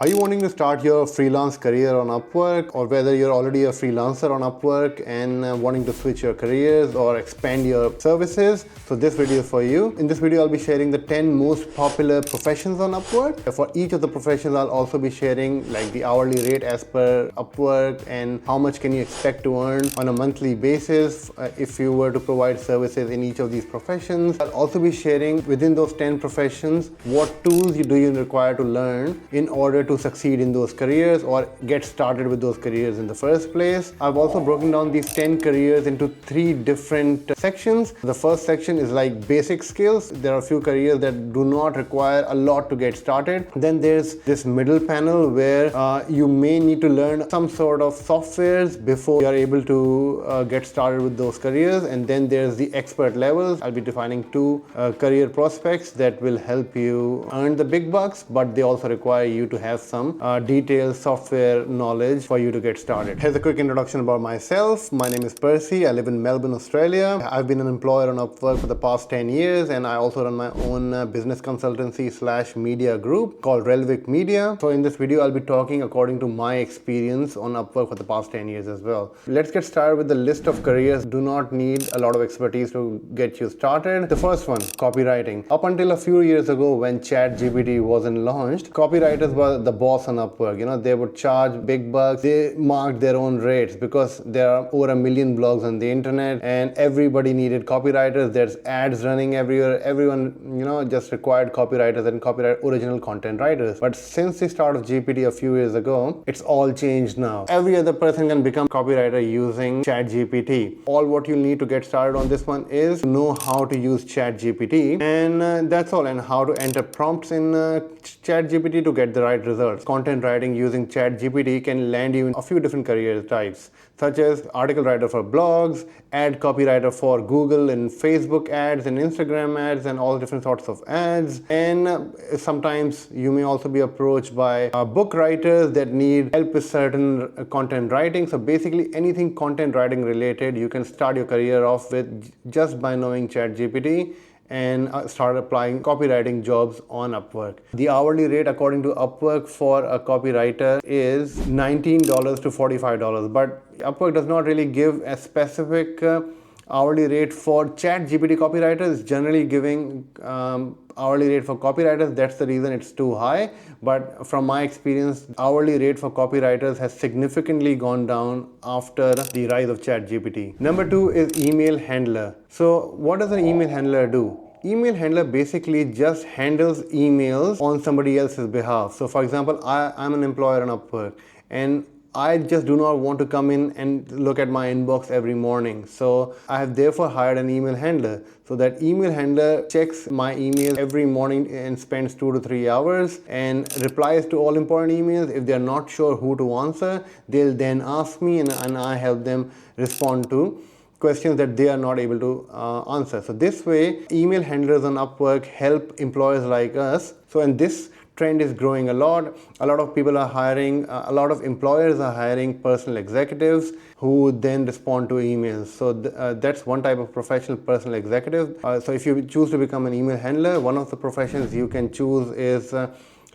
Are you wanting to start your freelance career on Upwork, or whether you're already a freelancer on Upwork and wanting to switch your careers or expand your services? So this video is for you. In this video, I'll be sharing the 10 most popular professions on Upwork. For each of the professions, I'll also be sharing like the hourly rate as per Upwork and how much can you expect to earn on a monthly basis if you were to provide services in each of these professions. I'll also be sharing within those 10 professions what tools do you require to learn in order to succeed in those careers or get started with those careers in the first place. I've also broken down these 10 careers into 3 different sections. The first section is like basic skills. There are a few careers that do not require a lot to get started. Then there's this middle panel where you may need to learn some sort of softwares before you are able to get started with those careers. And then there's the expert levels. I'll be defining 2 career prospects that will help you earn the big bucks, but they also require you to have some detailed software knowledge for you to get started. Here's a quick introduction about myself. My name is Percy. I live in Melbourne, Australia. I've been an employer on Upwork for the past 10 years, and I also run my own business consultancy / media group called Relvic Media. So in this video, I'll be talking according to my experience on Upwork for the past 10 years as well. Let's get started with the list of careers. Do not need a lot of expertise to get you started. The first one, copywriting. Up until a few years ago when ChatGPT wasn't launched, copywriters were the boss on Upwork. You know, they would charge big bucks. They marked their own rates because there are over 1 million blogs on the internet and everybody needed copywriters. There's ads running everywhere. Everyone, you know, just required copywriters and copyright original content writers. But since the start of GPT a few years ago, it's all changed now. Every other person can become copywriter using ChatGPT. All what you need to get started on this one is to know how to use ChatGPT, and that's all, and how to enter prompts in ChatGPT to get the right results. Content writing using ChatGPT can land you in a few different career types, such as article writer for blogs, ad copywriter for Google and Facebook ads and Instagram ads and all different sorts of ads. And sometimes you may also be approached by book writers that need help with certain content writing. So basically anything content writing related, you can start your career off with just by knowing ChatGPT and start applying copywriting jobs on Upwork. The hourly rate according to Upwork for a copywriter is $19 to $45, but Upwork does not really give a specific hourly rate for ChatGPT copywriters. It's generally giving hourly rate for copywriters. That's the reason it's too high. But from my experience, hourly rate for copywriters has significantly gone down after the rise of ChatGPT. Number 2 is email handler. So what does an email handler do? Email handler basically just handles emails on somebody else's behalf. So for example, I'm an employer on Upwork and I just do not want to come in and look at my inbox every morning. So I have therefore hired an email handler. So that email handler checks my email every morning and spends 2 to 3 hours and replies to all important emails. If they're not sure who to answer, they'll then ask me and I help them respond to questions that they are not able to answer. So this way, email handlers on Upwork help employers like us. So in this trend is growing a lot. A lot of people are hiring, a lot of employers are hiring personal executives who then respond to emails. So that's one type of professional, personal executive. So if you choose to become an email handler, one of the professions you can choose is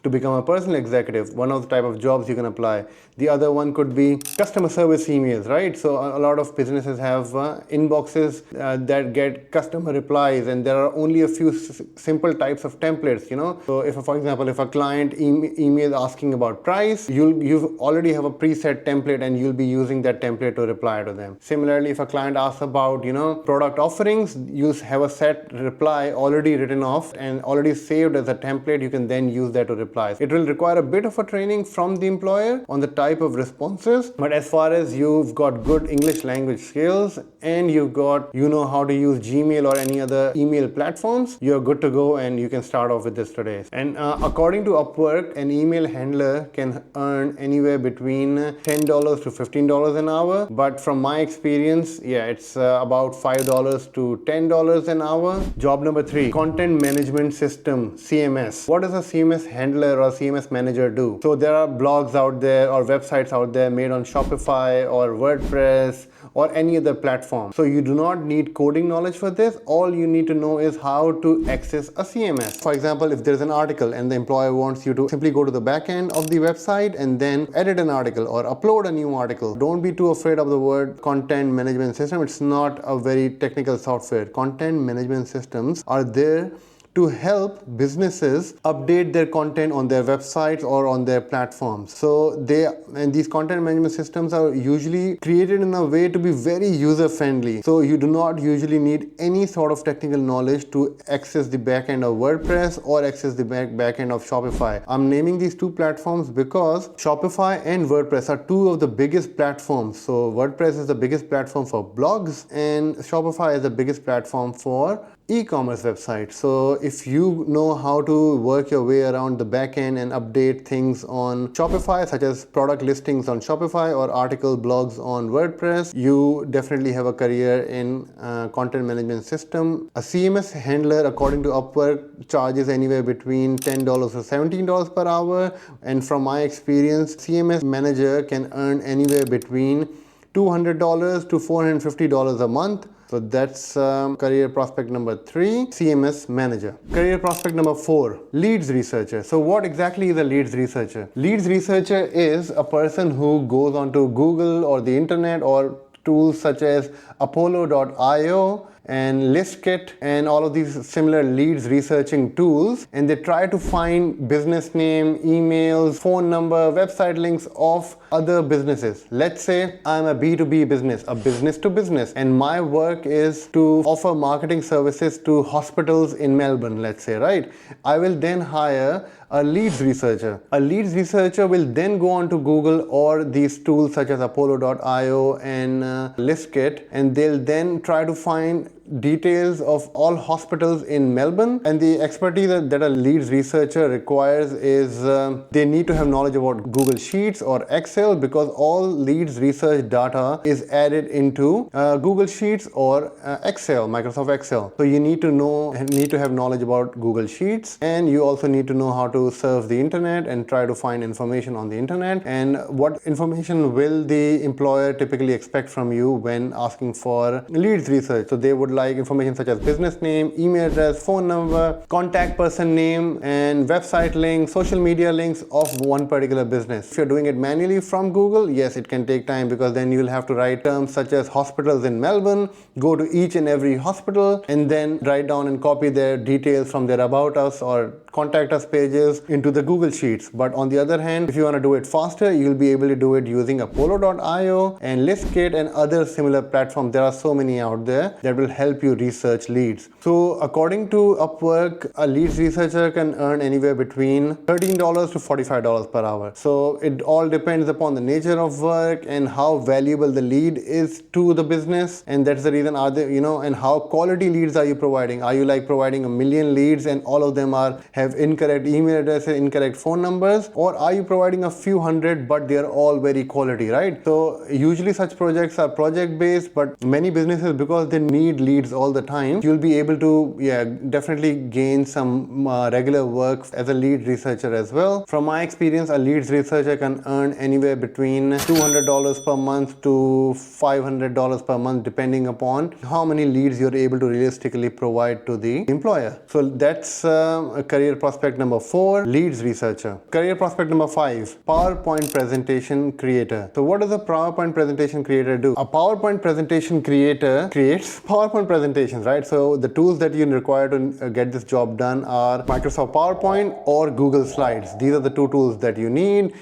to become a personal executive. One of the type of jobs you can apply. The other one could be customer service emails, right? So a lot of businesses have inboxes that get customer replies, and there are only a few simple types of templates, you know. So if, for example, if a client emails asking about price, you already have a preset template and you'll be using that template to reply to them. Similarly, if a client asks about, you know, product offerings, you have a set reply already written off and already saved as a template. You can then use that to reply. It will require a bit of a training from the employer on the type of responses, but as far as you've got good English language skills and you know how to use Gmail or any other email platforms, you're good to go and you can start off with this today. And according to Upwork, an email handler can earn anywhere between $10 to $15 an hour, but from my experience, yeah, it's about $5 to $10 an hour. Job number 3, content management system, CMS. What does a CMS handler Handler or CMS Manager do. So there are blogs out there or websites out there made on Shopify or WordPress or any other platform. So you do not need coding knowledge for this. All you need to know is how to access a CMS. For example, if there's an article and the employer wants you to simply go to the back end of the website and then edit an article or upload a new article. Don't be too afraid of the word content management system. It's not a very technical software. Content management systems are there to help businesses update their content on their websites or on their platforms. So these content management systems are usually created in a way to be very user friendly. So you do not usually need any sort of technical knowledge to access the backend of WordPress or access the backend of Shopify. I'm naming these two platforms because Shopify and WordPress are two of the biggest platforms. So WordPress is the biggest platform for blogs and Shopify is the biggest platform for e-commerce website. So if you know how to work your way around the backend and update things on Shopify, such as product listings on Shopify or article blogs on WordPress, you definitely have a career in content management system. A CMS handler, according to Upwork, charges anywhere between $10 to $17 per hour. And from my experience, CMS Manager can earn anywhere between $200 to $450 a month. So that's career prospect number 3, CMS Manager. Career prospect number 4, leads researcher. So what exactly is a leads researcher? Leads researcher is a person who goes onto Google or the internet or tools such as Apollo.io and ListKit and all of these similar leads researching tools, and they try to find business name, emails, phone number, website links of other businesses. Let's say I'm a B2B business, a business to business, and my work is to offer marketing services to hospitals in Melbourne, let's say, right? I will then hire a leads researcher. A leads researcher will then go on to Google or these tools such as Apollo.io and ListKit, and they'll then try to find details of all hospitals in Melbourne. And the expertise that a leads researcher requires is they need to have knowledge about Google Sheets or Excel, because all leads research data is added into Google Sheets or Excel, Microsoft Excel. So you need to have knowledge about Google Sheets, and you also need to know how to surf the internet and try to find information on the internet. And what information will the employer typically expect from you when asking for leads research? So they would like information such as business name, email address, phone number, contact person name, and website links, social media links of one particular business. If you're doing it manually from Google, yes, it can take time, because then you'll have to write terms such as hospitals in Melbourne, go to each and every hospital, and then write down and copy their details from their About Us or Contact Us pages into the Google Sheets. But on the other hand, if you want to do it faster, you'll be able to do it using Apollo.io and ListKit and other similar platforms. There are so many out there that will help you research leads. So according to Upwork, a leads researcher can earn anywhere between $13 to $45 per hour. So it all depends upon the nature of work and how valuable the lead is to the business. And that's the reason, and how quality leads are you providing? Are you like providing 1 million leads and all of them have incorrect email addresses, incorrect phone numbers? Or are you providing a few hundred but they're all very quality, right? So usually such projects are project based, but many businesses, because they need leads all the time, you'll be able to definitely gain some regular work as a lead researcher as well. From my experience, a leads researcher can earn anywhere between $200 per month to $500 per month, depending upon how many leads you're able to realistically provide to the employer. So that's career prospect number 4, leads researcher. Career prospect number 5, PowerPoint presentation creator. So what does a PowerPoint presentation creator do? A PowerPoint presentation creator creates PowerPoint presentations, right? So the tools that you require to get this job done are Microsoft PowerPoint or Google Slides. These are the two tools that you need.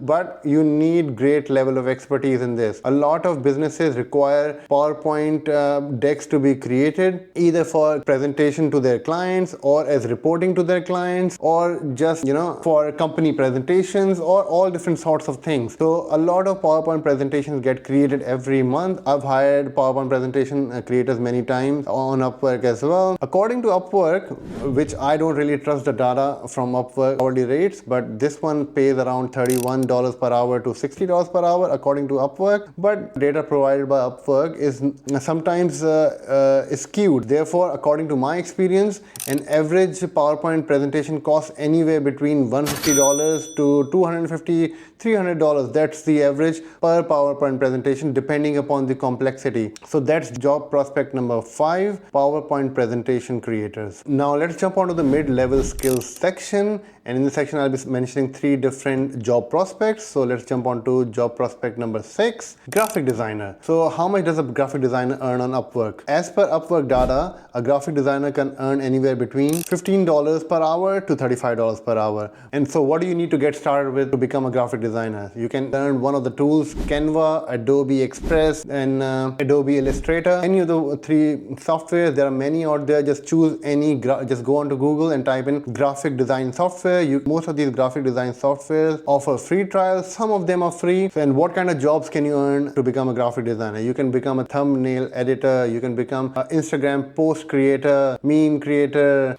But you need great level of expertise in this. A lot of businesses require PowerPoint decks to be created, either for presentation to their clients or as reporting to their clients, or just for company presentations, or all different sorts of things. So a lot of PowerPoint presentations get created every month. I've hired PowerPoint presentation creators many times on Upwork as well. According to Upwork, which I don't really trust the data from Upwork hourly rates, but this one pays around $31 per hour to $60 per hour according to Upwork. But data provided by Upwork is sometimes skewed. Therefore, according to my experience, an average PowerPoint presentation costs anywhere between $150 to $250, $300. That's the average per PowerPoint presentation depending upon the complexity. So that's job prospect number 5, PowerPoint presentation creators. Now let's jump onto the mid-level skills section, and in this section I'll be mentioning 3 different job prospects. So let's jump on to job prospect number 6, graphic designer. So how much does a graphic designer earn on Upwork? As per Upwork data, a graphic designer can earn anywhere between $15 per hour to $35 per hour. And so what do you need to get started with to become a graphic designer? You can learn one of the tools, Canva, Adobe Express, and Adobe Illustrator. Any of the 3 softwares, there are many out there. Just choose any, just go onto Google and type in graphic design software. Most of these graphic design softwares offer free trials. Some of them are free. And what kind of jobs can you earn to become a graphic designer? You can become a thumbnail editor. You can become an Instagram post creator, meme creator.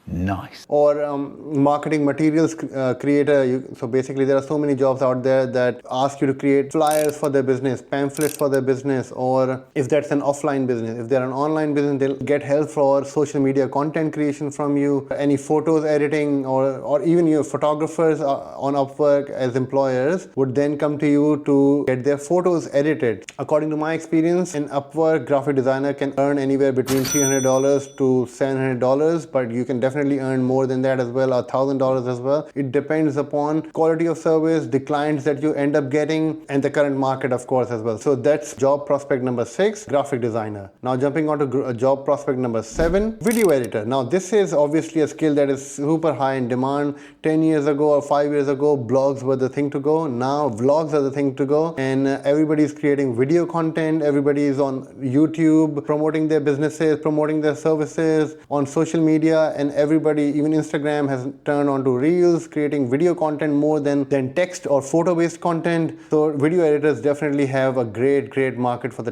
Nice. Or marketing materials creator. So basically there are so many jobs out there that ask you to create flyers for their business, pamphlets for their business, or if that's an offline business. If they're an online business, they'll get help for social media content creation from you, any photos editing, or even your photographers on Upwork as employers would then come to you to get their photos edited. According to my experience, in Upwork, graphic designer can earn anywhere between $300 to $700, but you can definitely earn more than that as well, $1,000 as well. It depends upon quality of service, the clients that you end up getting, and the current market, of course, as well. So that's job prospect number 6, graphic designer. Now jumping on to job prospect number 7, video editor. Now this is obviously a skill that is super high in demand. 10 years ago or 5 years ago, blogs were the thing to go. Now vlogs are the thing to go, and everybody's creating video content. Everybody is on YouTube promoting their businesses, promoting their services on social media, and everybody, even Instagram, has turned on to Reels, creating video content more than text or photo-based content. So video editors definitely have a great market for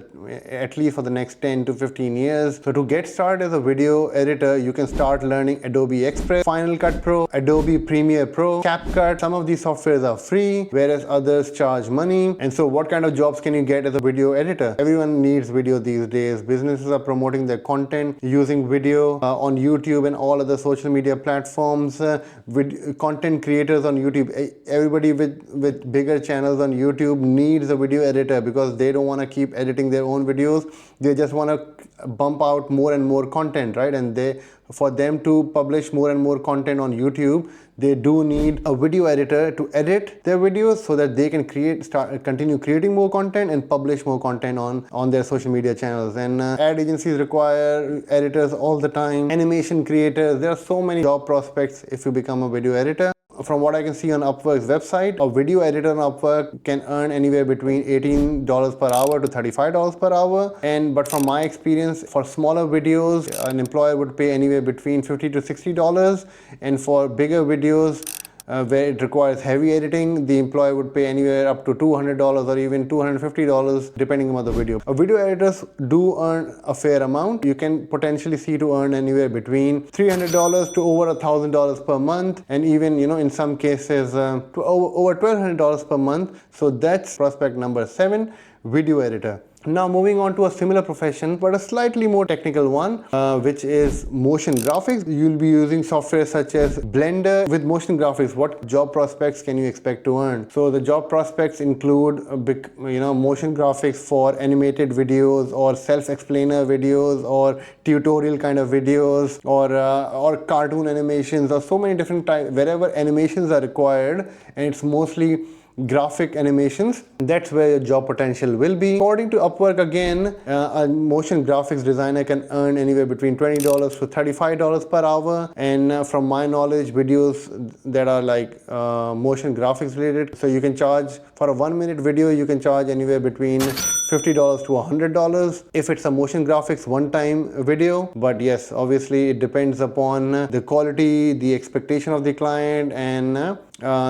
at least for the next 10 to 15 years. So to get started as a video editor, you can start learning Adobe Express, Final Cut Pro, Adobe Premiere Pro, CapCut. Some of these softwares are free, whereas others charge money. And so what kind of jobs can you get as a video editor? Everyone needs video these days. Businesses are promoting their content using video on YouTube and all other social media platforms. With content creators on YouTube, everybody with bigger channels on YouTube needs a video editor because they don't want to keep editing their own videos. They just want to bump out more and more content, right? And for them to publish more and more content on YouTube, they do need a video editor to edit their videos so that they can continue creating more content and publish more content on their social media channels. And ad agencies require editors all the time. Animation creators, there are so many job prospects if you become a video editor. From what I can see on Upwork's website, a video editor on Upwork can earn anywhere between $18 per hour to $35 per hour. But from my experience, for smaller videos, an employer would pay anywhere between $50 to $60. And for bigger videos, where it requires heavy editing, the employer would pay anywhere up to $200 or even $250 depending on the video. Video editors do earn a fair amount. You can potentially see to earn anywhere between $300 to over $1,000 per month, and even in some cases to over $1,200 per month. So that's prospect number 7, video editor. Now moving on to a similar profession but a slightly more technical one, which is motion graphics. You'll be using software such as Blender. With motion graphics, what job prospects can you expect to earn? So the job prospects include motion graphics for animated videos or self-explainer videos or tutorial kind of videos or cartoon animations, or so many different types. Wherever animations are required, and it's mostly graphic animations, that's where your job potential will be. According to Upwork, again, a motion graphics designer can earn anywhere between $20 to $35 per hour. And from my knowledge, videos that are like motion graphics related, so you can charge for a 1-minute video, you can charge anywhere between $50 to $100 if it's a motion graphics one-time video. But yes, obviously it depends upon the quality, the expectation of the client, and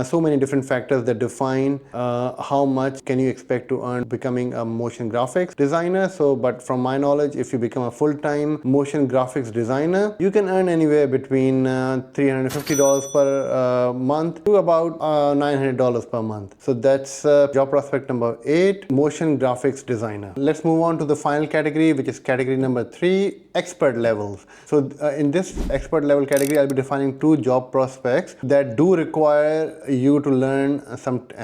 so many different factors that define how much can you expect to earn becoming a motion graphics designer. But from my knowledge, if you become a full-time motion graphics designer, you can earn anywhere between $350 per month to about $900 per month. So that's job prospect number 8, motion graphics designer. Let's move on to the final category, which is category number 3, expert levels. So in this expert level category, I'll be defining 2 job prospects that do require you to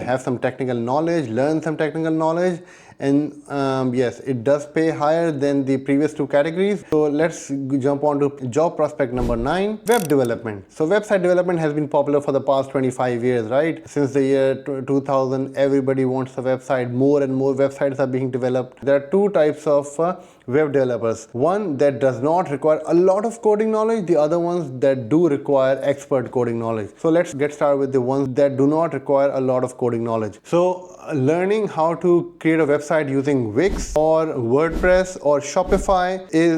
have some technical knowledge, learn some technical knowledge, and yes, it does pay higher than the previous 2 categories. So let's jump on to job prospect number 9, web development. So website development has been popular for the past 25 years, right? Since the year 2000, everybody wants a website. More and more websites are being developed. There are 2 types of web developers. One that does not require a lot of coding knowledge, the other ones that do require expert coding knowledge. So let's get started with the ones that do not require a lot of coding knowledge. So learning how to create a website using Wix or WordPress or Shopify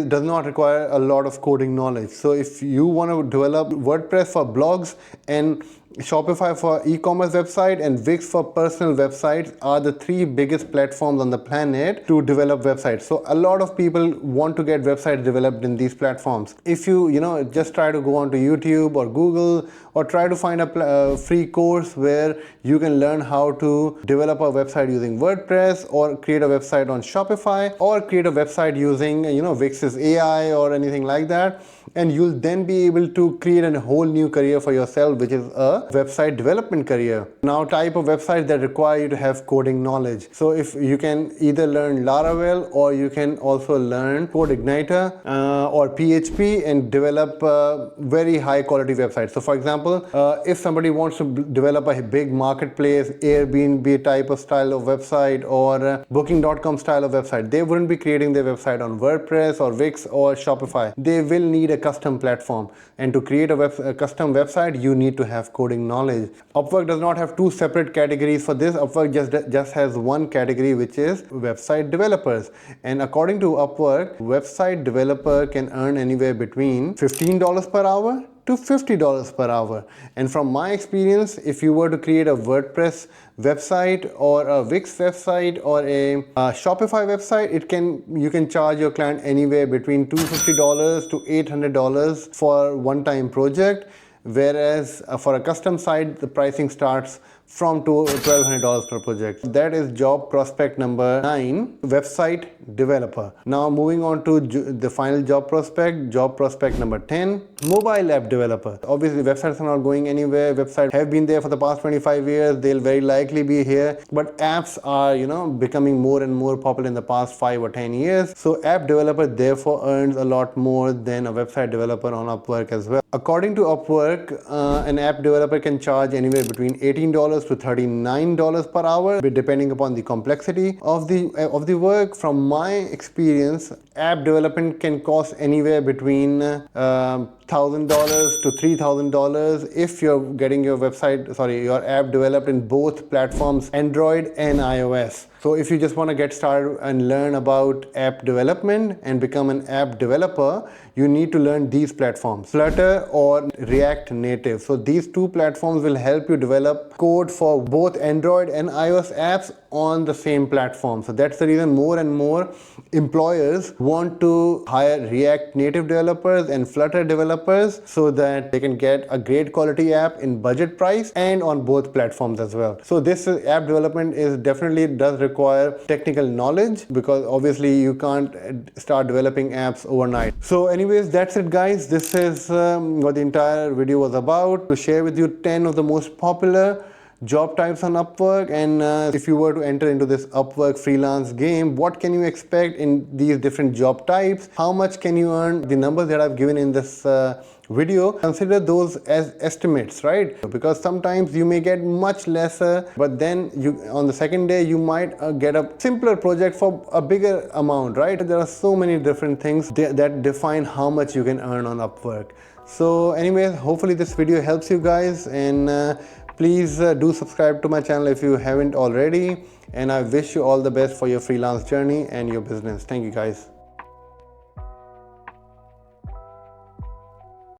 does not require a lot of coding knowledge. So if you want to develop WordPress for blogs and Shopify for e-commerce website and Wix for personal websites are the 3 biggest platforms on the planet to develop websites. So a lot of people want to get websites developed in these platforms. If you just try to go onto YouTube or Google or try to find a free course where you can learn how to develop a website using WordPress or create a website on Shopify or create a website using Wix's AI or anything like that, and you'll then be able to create a whole new career for yourself, which is a website development career. Now, type of websites that require you to have coding knowledge. So if you can either learn Laravel or you can also learn CodeIgniter or PHP and develop very high quality websites. So for example, if somebody wants to develop a big marketplace, Airbnb type of style of website or Booking.com style of website, they wouldn't be creating their website on WordPress or Wix or Shopify. They will need a custom platform, and to create a custom website you need to have coding knowledge. Upwork does not have 2 separate categories for this. Upwork just has 1 category, which is website developers, and according to Upwork, website developer can earn anywhere between $15 per hour to $50 per hour. And from my experience, if you were to create a WordPress website or a Wix website or a Shopify website, you can charge your client anywhere between $250 to $800 for one-time project, whereas for a custom site the pricing starts from $1,200 per project. That is job prospect number 9, website developer. Now moving on to the final job prospect number 10, mobile app developer. Obviously websites are not going anywhere. Websites have been there for the past 25 years. They'll very likely be here, but apps are becoming more and more popular in the past 5 or 10 years. So app developer therefore earns a lot more than a website developer on Upwork as well. According to Upwork, an app developer can charge anywhere between $18 to $39 per hour, depending upon the complexity of the work. From my experience, app development can cost anywhere between $1,000 to $3,000 if you're getting your app developed in both platforms, Android and iOS. So if you just want to get started and learn about app development and become an app developer, you need to learn these platforms, Flutter or React Native. So these 2 platforms will help you develop code for both Android and iOS apps on the same platform. So that's the reason more and more employers want to hire React Native developers and Flutter developers so that they can get a great quality app in budget price and on both platforms as well. So this app development definitely does require technical knowledge, because obviously you can't start developing apps overnight. So anyways, that's it guys. This is what the entire video was about, to share with you 10 of the most popular job types on Upwork, and if you were to enter into this Upwork freelance game, what can you expect in these different job types? How much can you earn? The numbers that I've given in this video, consider those as estimates, right? Because sometimes you may get much lesser, but then on the second day you might get a simpler project for a bigger amount, right? There are so many different things that define how much you can earn on Upwork. So anyways, hopefully this video helps you guys, and please do subscribe to my channel if you haven't already, and I wish you all the best for your freelance journey and your business. Thank you guys.